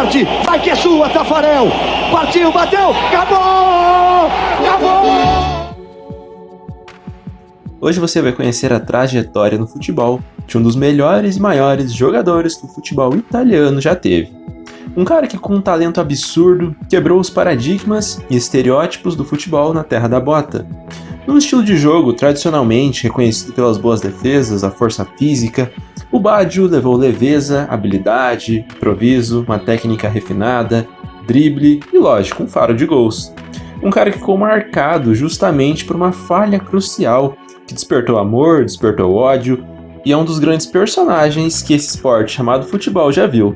pode, vai que é sua, Tafarel. Partiu, bateu, acabou! Acabou! Hoje você vai conhecer a trajetória no futebol de um dos melhores e maiores jogadores que o futebol italiano já teve. Um cara que com um talento absurdo quebrou os paradigmas e estereótipos do futebol na terra da bota. Num estilo de jogo tradicionalmente reconhecido pelas boas defesas, a força física, o Baggio levou leveza, habilidade, improviso, uma técnica refinada, drible e, lógico, um faro de gols. Um cara que ficou marcado justamente por uma falha crucial que despertou amor, despertou ódio e é um dos grandes personagens que esse esporte chamado futebol já viu.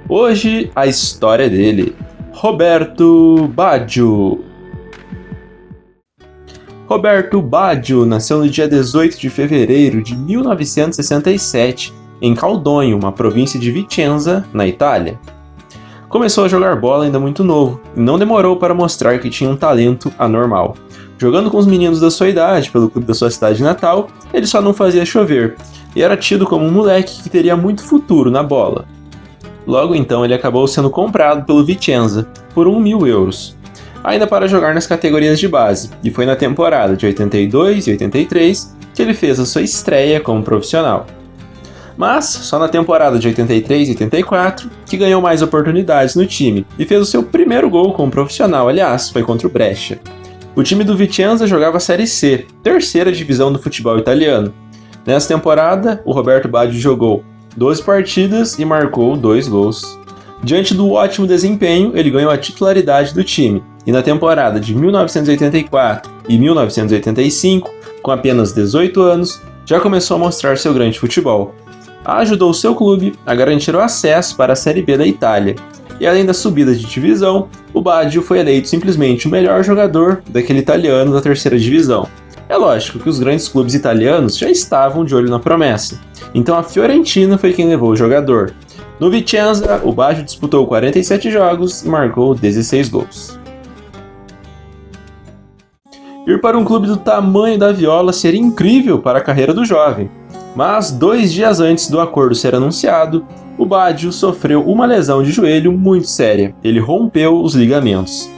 Hoje, a história dele, Roberto Baggio. Roberto Baggio nasceu no dia 18 de fevereiro de 1967, em Caldogno, uma província de Vicenza, na Itália. Começou a jogar bola ainda muito novo, e não demorou para mostrar que tinha um talento anormal. Jogando com os meninos da sua idade pelo clube da sua cidade natal, ele só não fazia chover, e era tido como um moleque que teria muito futuro na bola. Logo então ele acabou sendo comprado pelo Vicenza, por 1.000 euros. Ainda para jogar nas categorias de base, e foi na temporada de 82 e 83 que ele fez a sua estreia como profissional. Mas só na temporada de 83 e 84 que ganhou mais oportunidades no time e fez o seu primeiro gol como profissional, aliás, foi contra o Brescia. O time do Vicenza jogava a Série C, terceira divisão do futebol italiano. Nessa temporada, o Roberto Baggio jogou 12 partidas e marcou 2 gols. Diante do ótimo desempenho, ele ganhou a titularidade do time, e na temporada de 1984 e 1985, com apenas 18 anos, já começou a mostrar seu grande futebol. Ajudou seu clube a garantir o acesso para a Série B da Itália, e além da subida de divisão, o Baggio foi eleito simplesmente o melhor jogador daquele italiano da terceira divisão. É lógico que os grandes clubes italianos já estavam de olho na promessa, então a Fiorentina foi quem levou o jogador. No Vicenza, o Baggio disputou 47 jogos e marcou 16 gols. Ir para um clube do tamanho da Viola seria incrível para a carreira do jovem, mas 2 dias antes do acordo ser anunciado, o Baggio sofreu uma lesão de joelho muito séria. Ele rompeu os ligamentos.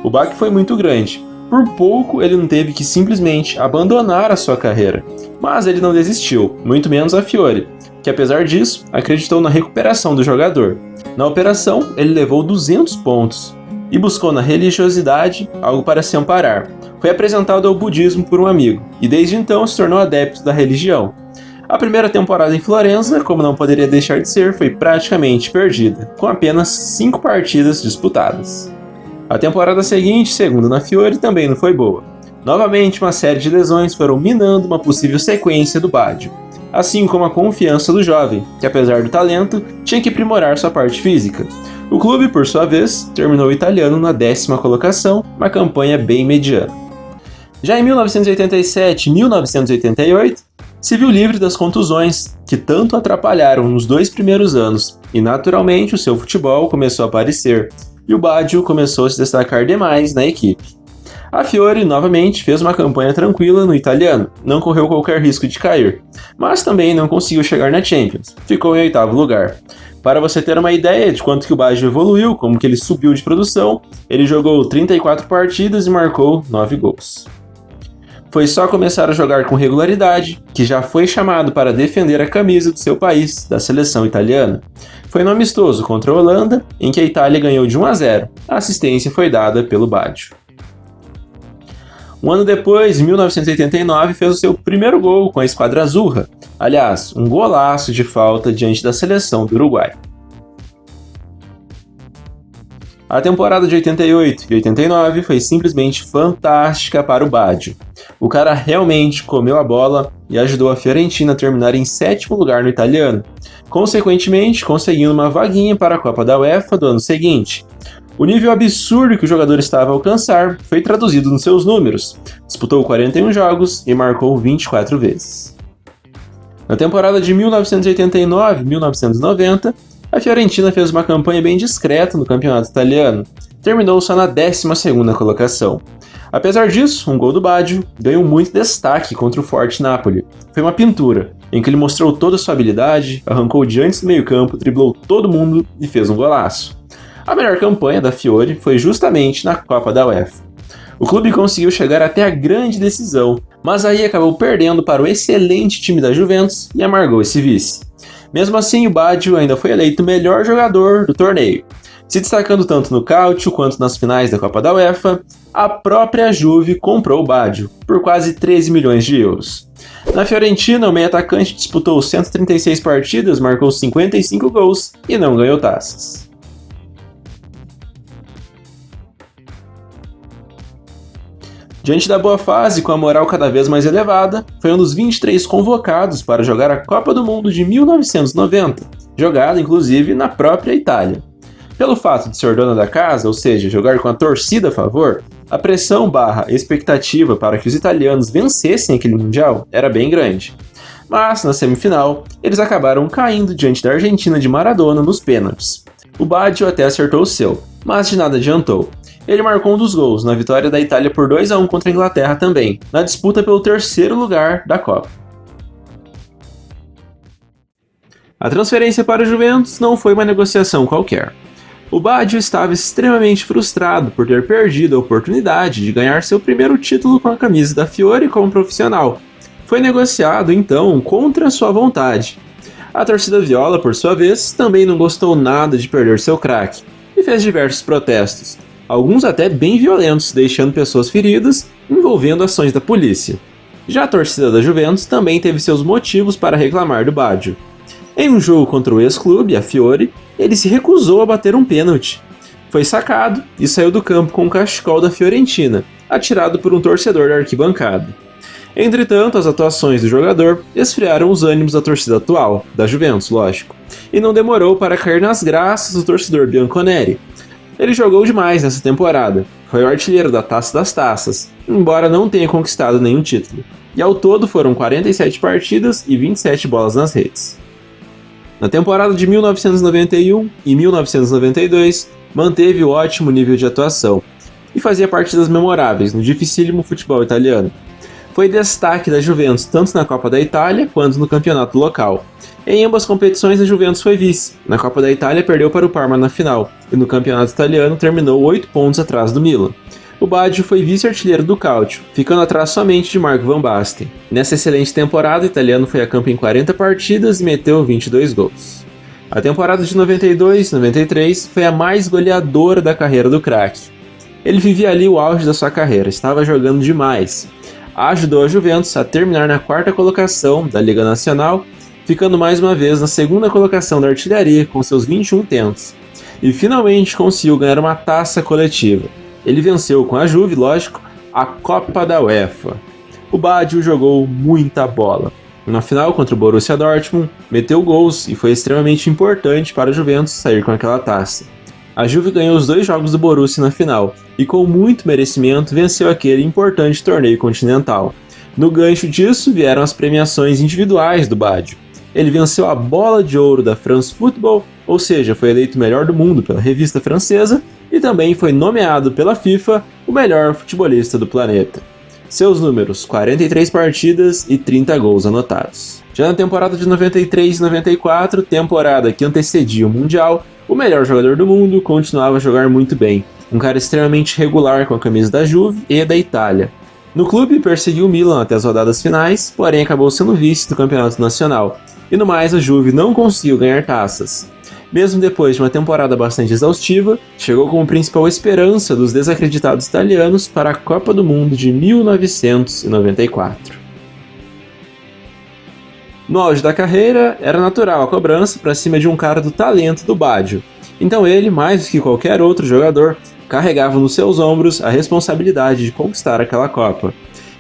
O baque foi muito grande. Por pouco ele não teve que simplesmente abandonar a sua carreira, mas ele não desistiu, muito menos a Fiore, que apesar disso, acreditou na recuperação do jogador. Na operação, ele levou 200 pontos e buscou na religiosidade algo para se amparar. Foi apresentado ao budismo por um amigo e desde então se tornou adepto da religião. A primeira temporada em Florença, como não poderia deixar de ser, foi praticamente perdida, com apenas 5 partidas disputadas. A temporada seguinte, segundo na Fiore, também não foi boa. Novamente, uma série de lesões foram minando uma possível sequência do Baggio, assim como a confiança do jovem, que apesar do talento, tinha que aprimorar sua parte física. O clube, por sua vez, terminou o italiano na 10ª colocação, uma campanha bem mediana. Já em 1987 e 1988, se viu livre das contusões, que tanto atrapalharam nos 2 primeiros anos, e naturalmente o seu futebol começou a aparecer, e o Baggio começou a se destacar demais na equipe. A Fiore, novamente, fez uma campanha tranquila no italiano, não correu qualquer risco de cair, mas também não conseguiu chegar na Champions, ficou em 8º lugar. Para você ter uma ideia de quanto que o Baggio evoluiu, como que ele subiu de produção, ele jogou 34 partidas e marcou 9 gols. Foi só começar a jogar com regularidade que já foi chamado para defender a camisa do seu país, da seleção italiana. Foi no amistoso contra a Holanda, em que a Itália ganhou de 1-0. A assistência foi dada pelo Baggio. Um ano depois, em 1989, fez o seu primeiro gol com a esquadra azurra. Aliás, um golaço de falta diante da seleção do Uruguai. A temporada de 88 e 89 foi simplesmente fantástica para o Baggio. O cara realmente comeu a bola e ajudou a Fiorentina a terminar em 7º lugar no italiano, consequentemente conseguindo uma vaguinha para a Copa da UEFA do ano seguinte. O nível absurdo que o jogador estava a alcançar foi traduzido nos seus números. Disputou 41 jogos e marcou 24 vezes. Na temporada de 1989 e 1990, a Fiorentina fez uma campanha bem discreta no campeonato italiano. Terminou só na 12ª colocação. Apesar disso, um gol do Baggio ganhou muito destaque contra o forte Napoli. Foi uma pintura, em que ele mostrou toda a sua habilidade, arrancou diante do meio-campo, driblou todo mundo e fez um golaço. A melhor campanha da Fiore foi justamente na Copa da UEFA. O clube conseguiu chegar até a grande decisão, mas aí acabou perdendo para o excelente time da Juventus e amargou esse vice. Mesmo assim, o Baggio ainda foi eleito o melhor jogador do torneio. Se destacando tanto no Calcio quanto nas finais da Copa da UEFA, a própria Juve comprou o Baggio por quase 13 milhões de euros. Na Fiorentina, o meio-atacante disputou 136 partidas, marcou 55 gols e não ganhou taças. Diante da boa fase, com a moral cada vez mais elevada, foi um dos 23 convocados para jogar a Copa do Mundo de 1990, jogada inclusive na própria Itália. Pelo fato de ser dona da casa, ou seja, jogar com a torcida a favor, a pressão / expectativa para que os italianos vencessem aquele Mundial era bem grande. Mas, na semifinal, eles acabaram caindo diante da Argentina de Maradona nos pênaltis. O Baggio até acertou o seu, mas de nada adiantou. Ele marcou um dos gols na vitória da Itália por 2-1 contra a Inglaterra também, na disputa pelo terceiro lugar da Copa. A transferência para a Juventus não foi uma negociação qualquer. O Baggio estava extremamente frustrado por ter perdido a oportunidade de ganhar seu primeiro título com a camisa da Fiore como profissional. Foi negociado, então, contra sua vontade. A torcida viola, por sua vez, também não gostou nada de perder seu craque e fez diversos protestos, alguns até bem violentos, deixando pessoas feridas, envolvendo ações da polícia. Já a torcida da Juventus também teve seus motivos para reclamar do Baggio. Em um jogo contra o ex-clube, a Fiore, ele se recusou a bater um pênalti. Foi sacado e saiu do campo com um cachecol da Fiorentina, atirado por um torcedor da arquibancada. Entretanto, as atuações do jogador esfriaram os ânimos da torcida atual, da Juventus, lógico, e não demorou para cair nas graças do torcedor bianconeri. Ele jogou demais nessa temporada, foi o artilheiro da Taça das Taças, embora não tenha conquistado nenhum título, e ao todo foram 47 partidas e 27 bolas nas redes. Na temporada de 1991 e 1992, manteve o ótimo nível de atuação e fazia partidas memoráveis no dificílimo futebol italiano. Foi destaque da Juventus tanto na Copa da Itália quanto no campeonato local. Em ambas competições, a Juventus foi vice. Na Copa da Itália, perdeu para o Parma na final, e no campeonato italiano terminou 8 pontos atrás do Milan. O Baggio foi vice-artilheiro do Calcio, ficando atrás somente de Marco Van Basten. Nessa excelente temporada, o italiano foi a campo em 40 partidas e meteu 22 gols. A temporada de 92-93 foi a mais goleadora da carreira do craque. Ele vivia ali o auge da sua carreira, estava jogando demais. Ajudou a Juventus a terminar na 4ª colocação da Liga Nacional, ficando mais uma vez na 2ª colocação da artilharia com seus 21 tentos. E finalmente conseguiu ganhar uma taça coletiva. Ele venceu com a Juve, lógico, a Copa da UEFA. O Baggio jogou muita bola. Na final contra o Borussia Dortmund, meteu gols e foi extremamente importante para a Juventus sair com aquela taça. A Juve ganhou os 2 jogos do Borussia na final e com muito merecimento venceu aquele importante torneio continental. No gancho disso vieram as premiações individuais do Baggio. Ele venceu a Bola de Ouro da France Football, ou seja, foi eleito o melhor do mundo pela revista francesa, e também foi nomeado pela FIFA o melhor futebolista do planeta. Seus números: 43 partidas e 30 gols anotados. Já na temporada de 93 e 94, temporada que antecedia o Mundial, o melhor jogador do mundo continuava a jogar muito bem, um cara extremamente regular com a camisa da Juve e da Itália. No clube, perseguiu o Milan até as rodadas finais, porém acabou sendo vice do campeonato nacional, e no mais a Juve não conseguiu ganhar taças. Mesmo depois de uma temporada bastante exaustiva, chegou como principal esperança dos desacreditados italianos para a Copa do Mundo de 1994. No auge da carreira, era natural a cobrança para cima de um cara do talento do Baggio. Então ele, mais do que qualquer outro jogador, carregava nos seus ombros a responsabilidade de conquistar aquela Copa.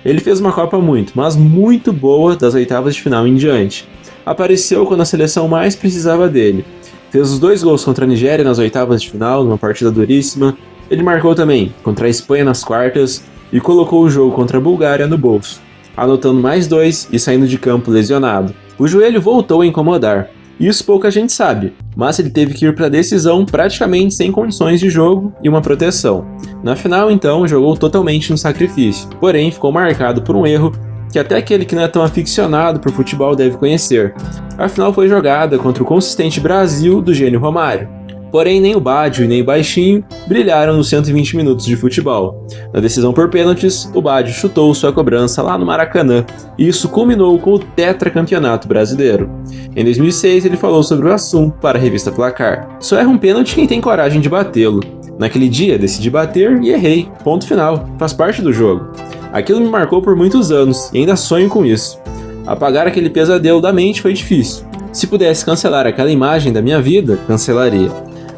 Ele fez uma Copa mas muito boa das oitavas de final em diante. Apareceu quando a seleção mais precisava dele. Fez os 2 gols contra a Nigéria nas oitavas de final, numa partida duríssima. Ele marcou também contra a Espanha nas quartas e colocou o jogo contra a Bulgária no bolso, anotando mais 2 e saindo de campo lesionado. O joelho voltou a incomodar. Isso pouca gente sabe, mas ele teve que ir para a decisão praticamente sem condições de jogo e uma proteção. Na final, então, jogou totalmente no sacrifício, porém ficou marcado por um erro que até aquele que não é tão aficionado por futebol deve conhecer. A final foi jogada contra o consistente Brasil do gênio Romário. Porém, nem o Baggio e nem o Baixinho brilharam nos 120 minutos de futebol. Na decisão por pênaltis, o Baggio chutou sua cobrança lá no Maracanã, e isso culminou com o tetracampeonato brasileiro. Em 2006, ele falou sobre o assunto para a revista Placar. Só erra um pênalti quem tem coragem de batê-lo. Naquele dia, decidi bater e errei. Ponto final. Faz parte do jogo. Aquilo me marcou por muitos anos, e ainda sonho com isso. Apagar aquele pesadelo da mente foi difícil. Se pudesse cancelar aquela imagem da minha vida, cancelaria.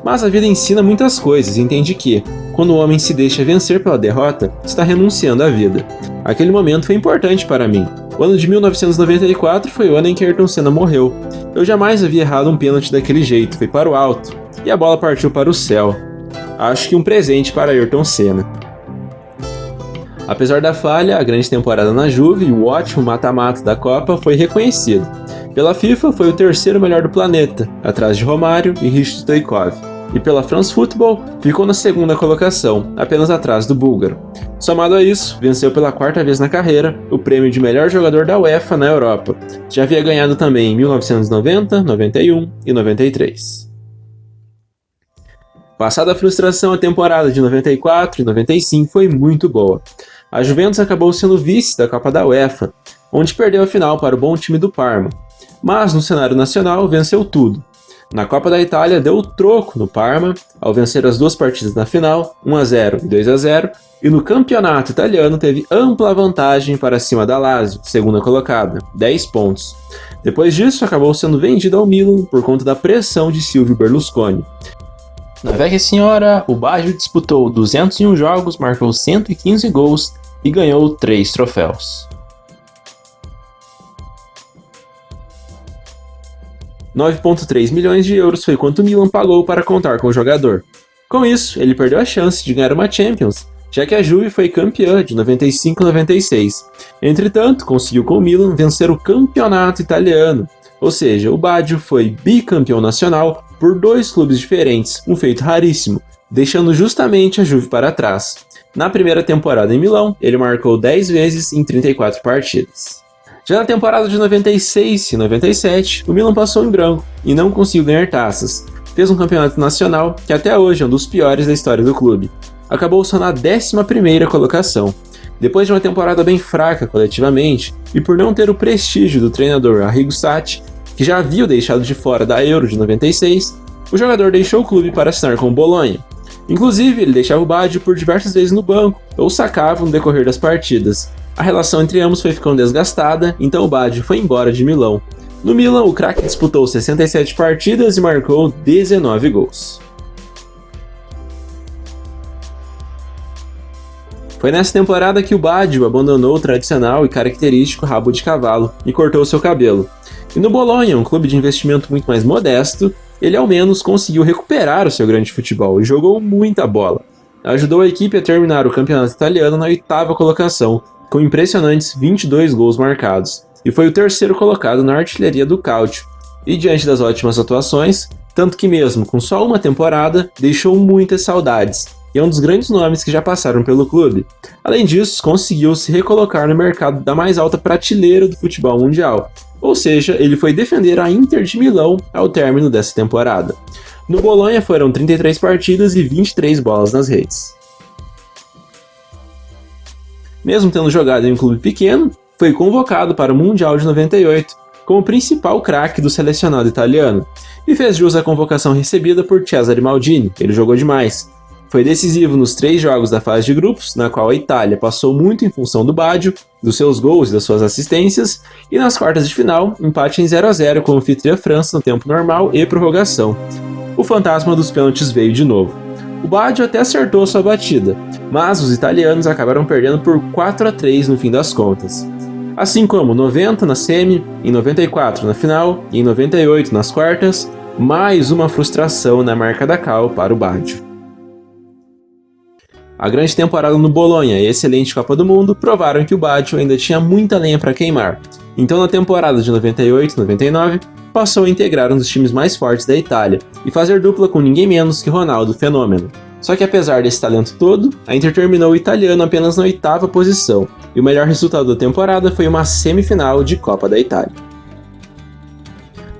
Mas a vida ensina muitas coisas e entende que, quando o homem se deixa vencer pela derrota, está renunciando à vida. Aquele momento foi importante para mim. O ano de 1994 foi o ano em que Ayrton Senna morreu. Eu jamais havia errado um pênalti daquele jeito, foi para o alto, e a bola partiu para o céu. Acho que um presente para Ayrton Senna. Apesar da falha, a grande temporada na Juve e o ótimo mata-mata da Copa foi reconhecido. Pela FIFA, foi o terceiro melhor do planeta, atrás de Romário e Hristo Stoichkov. E pela France Football, ficou na segunda colocação, apenas atrás do búlgaro. Somado a isso, venceu pela quarta vez na carreira o prêmio de melhor jogador da UEFA na Europa. Já havia ganhado também em 1990, 91 e 93. Passada a frustração, a temporada de 94 e 95 foi muito boa. A Juventus acabou sendo vice da Copa da UEFA, onde perdeu a final para o bom time do Parma. Mas no cenário nacional venceu tudo. Na Copa da Itália deu o troco no Parma, ao vencer as duas partidas na final, 1-0 e 2-0, e no campeonato italiano teve ampla vantagem para cima da Lazio, segunda colocada, 10 pontos. Depois disso acabou sendo vendido ao Milan por conta da pressão de Silvio Berlusconi. Na Vecchia Signora, o Baggio disputou 201 jogos, marcou 115 gols e ganhou 3 troféus. 9,3 milhões de euros foi quanto o Milan pagou para contar com o jogador. Com isso, ele perdeu a chance de ganhar uma Champions, já que a Juve foi campeã de 95-96. Entretanto, conseguiu com o Milan vencer o campeonato italiano, ou seja, o Baggio foi bicampeão nacional por 2 clubes diferentes, um feito raríssimo, deixando justamente a Juve para trás. Na primeira temporada em Milão, ele marcou 10 vezes em 34 partidas. Já na temporada de 96 e 97, o Milan passou em branco e não conseguiu ganhar taças. Fez um campeonato nacional que até hoje é um dos piores da história do clube. Acabou só na 11ª colocação. Depois de uma temporada bem fraca coletivamente, e por não ter o prestígio do treinador Arrigo Sacchi, que já havia o deixado de fora da Euro de 96, o jogador deixou o clube para assinar com o Bolonha. Inclusive, ele deixava o Baggio por diversas vezes no banco, ou sacava no decorrer das partidas. A relação entre ambos foi ficando desgastada, então o Baggio foi embora de Milão. No Milan, o craque disputou 67 partidas e marcou 19 gols. Foi nessa temporada que o Baggio abandonou o tradicional e característico rabo de cavalo e cortou seu cabelo. E no Bolonha, um clube de investimento muito mais modesto, ele ao menos conseguiu recuperar o seu grande futebol e jogou muita bola. Ajudou a equipe a terminar o campeonato italiano na 8ª colocação, com impressionantes 22 gols marcados, e foi o terceiro colocado na artilharia do Calcio. E diante das ótimas atuações, tanto que mesmo com só uma temporada, deixou muitas saudades, e é um dos grandes nomes que já passaram pelo clube. Além disso, conseguiu se recolocar no mercado da mais alta prateleira do futebol mundial, ou seja, ele foi defender a Inter de Milão ao término dessa temporada. No Bolonha foram 33 partidas e 23 bolas nas redes. Mesmo tendo jogado em um clube pequeno, foi convocado para o Mundial de 98 como principal craque do selecionado italiano e fez jus à convocação recebida por Cesare Maldini. Ele jogou demais. Foi decisivo nos 3 jogos da fase de grupos, na qual a Itália passou muito em função do Baggio, dos seus gols e das suas assistências, e nas quartas de final, empate em 0-0 com o anfitriã França no tempo normal e prorrogação. O fantasma dos pênaltis veio de novo. O Baggio até acertou sua batida, mas os italianos acabaram perdendo por 4-3 no fim das contas. Assim como 90 na semi, em 94 na final e em 98 nas quartas, mais uma frustração na marca da cal para o Baggio. A grande temporada no Bolonha e a excelente Copa do Mundo provaram que o Baggio ainda tinha muita lenha para queimar. Então na temporada de 98 e 99, passou a integrar um dos times mais fortes da Itália e fazer dupla com ninguém menos que Ronaldo Fenômeno. Só que apesar desse talento todo, a Inter terminou o italiano apenas na 8ª posição, e o melhor resultado da temporada foi uma semifinal de Copa da Itália.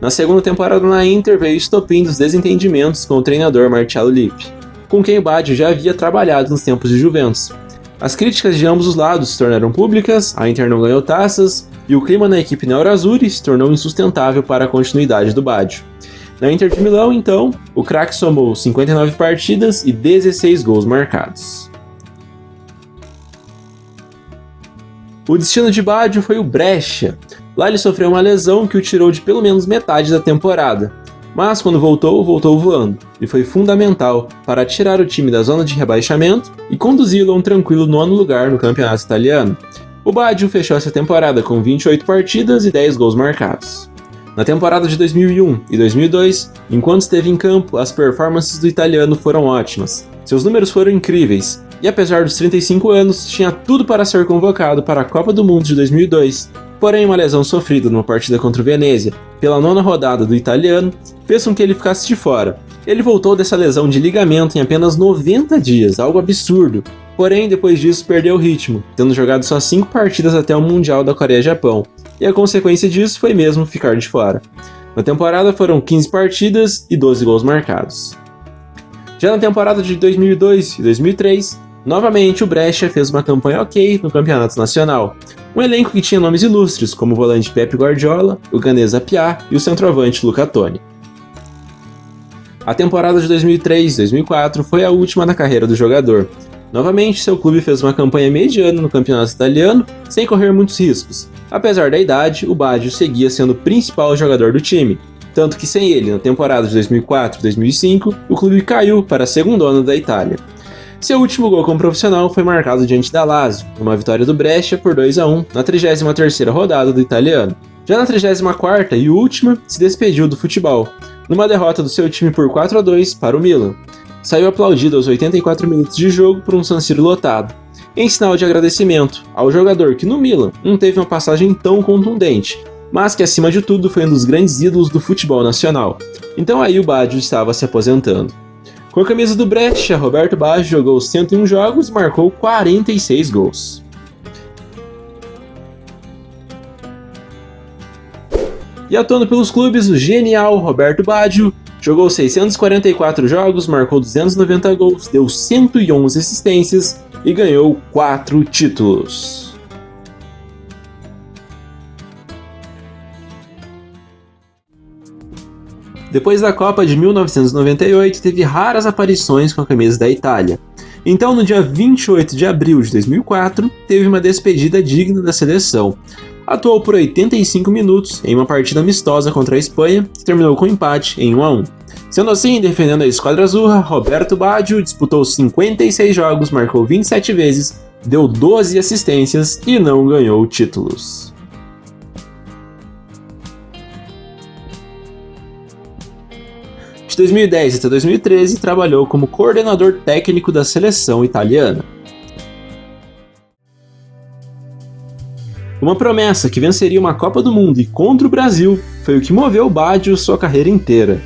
Na segunda temporada na Inter veio estopim dos desentendimentos com o treinador Marcello Lippi, com quem o Baggio já havia trabalhado nos tempos de Juventus. As críticas de ambos os lados se tornaram públicas, a Inter não ganhou taças, e o clima na equipe nerazzurri se tornou insustentável para a continuidade do Baggio. Na Inter de Milão, então, o craque somou 59 partidas e 16 gols marcados. O destino de Baggio foi o Brescia. Lá ele sofreu uma lesão que o tirou de pelo menos metade da temporada. Mas quando voltou voando, e foi fundamental para tirar o time da zona de rebaixamento e conduzi-lo a um tranquilo 9º lugar no campeonato italiano. O Baggio fechou essa temporada com 28 partidas e 10 gols marcados. Na temporada de 2001 e 2002, enquanto esteve em campo, as performances do italiano foram ótimas. Seus números foram incríveis, e apesar dos 35 anos, tinha tudo para ser convocado para a Copa do Mundo de 2002. Porém, uma lesão sofrida numa partida contra o Venezia, pela 9ª rodada do italiano, fez com que ele ficasse de fora. Ele voltou dessa lesão de ligamento em apenas 90 dias, algo absurdo. Porém, depois disso, perdeu o ritmo, tendo jogado só 5 partidas até o Mundial da Coreia-Japão, e a consequência disso foi mesmo ficar de fora. Na temporada foram 15 partidas e 12 gols marcados. Já na temporada de 2002 e 2003, novamente o Brescia fez uma campanha ok no campeonato nacional. Um elenco que tinha nomes ilustres, como o volante Pepe Guardiola, o ganês Appiah e o centroavante Luca Toni. A temporada de 2003 e 2004 foi a última na carreira do jogador. Novamente, seu clube fez uma campanha mediana no campeonato italiano, sem correr muitos riscos. Apesar da idade, o Baggio seguia sendo o principal jogador do time, tanto que sem ele, na temporada de 2004 e 2005, o clube caiu para a 2º ano da Itália. Seu último gol como profissional foi marcado diante da Lazio, numa vitória do Brescia por 2-1 na 33ª rodada do italiano. Já na 34ª e última, se despediu do futebol, numa derrota do seu time por 4-2 para o Milan. Saiu aplaudido aos 84 minutos de jogo por um San Siro lotado, em sinal de agradecimento ao jogador que no Milan não teve uma passagem tão contundente, mas que acima de tudo foi um dos grandes ídolos do futebol nacional. Então aí o Baggio estava se aposentando. Com a camisa do Brescia, Roberto Baggio jogou 101 jogos e marcou 46 gols. E atuando pelos clubes, o genial Roberto Baggio jogou 644 jogos, marcou 290 gols, deu 111 assistências e ganhou 4 títulos. Depois da Copa de 1998, teve raras aparições com a camisa da Itália. Então, no dia 28 de abril de 2004, teve uma despedida digna da seleção. Atuou por 85 minutos em uma partida amistosa contra a Espanha, que terminou com empate em 1-1. Sendo assim, defendendo a esquadra azurra, Roberto Baggio disputou 56 jogos, marcou 27 vezes, deu 12 assistências e não ganhou títulos. De 2010 até 2013, trabalhou como coordenador técnico da seleção italiana. Uma promessa que venceria uma Copa do Mundo e contra o Brasil foi o que moveu o Baggio sua carreira inteira.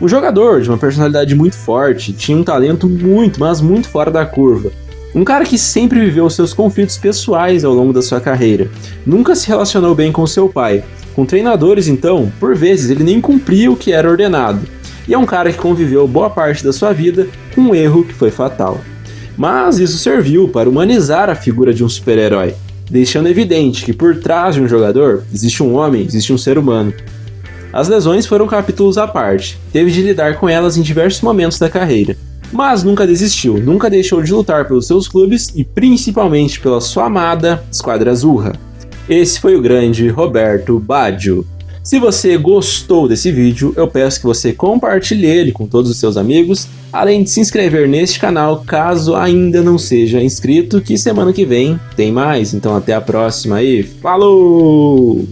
Um jogador de uma personalidade muito forte, tinha um talento muito, mas muito fora da curva. Um cara que sempre viveu seus conflitos pessoais ao longo da sua carreira. Nunca se relacionou bem com seu pai. Com treinadores, então, por vezes ele nem cumpria o que era ordenado. E é um cara que conviveu boa parte da sua vida com um erro que foi fatal. Mas isso serviu para humanizar a figura de um super-herói, deixando evidente que por trás de um jogador existe um homem, existe um ser humano. As lesões foram capítulos à parte, teve de lidar com elas em diversos momentos da carreira, mas nunca desistiu, nunca deixou de lutar pelos seus clubes e principalmente pela sua amada esquadra azurra. Esse foi o grande Roberto Baggio. Se você gostou desse vídeo, eu peço que você compartilhe ele com todos os seus amigos, além de se inscrever neste canal caso ainda não seja inscrito, que semana que vem tem mais. Então até a próxima aí, falou!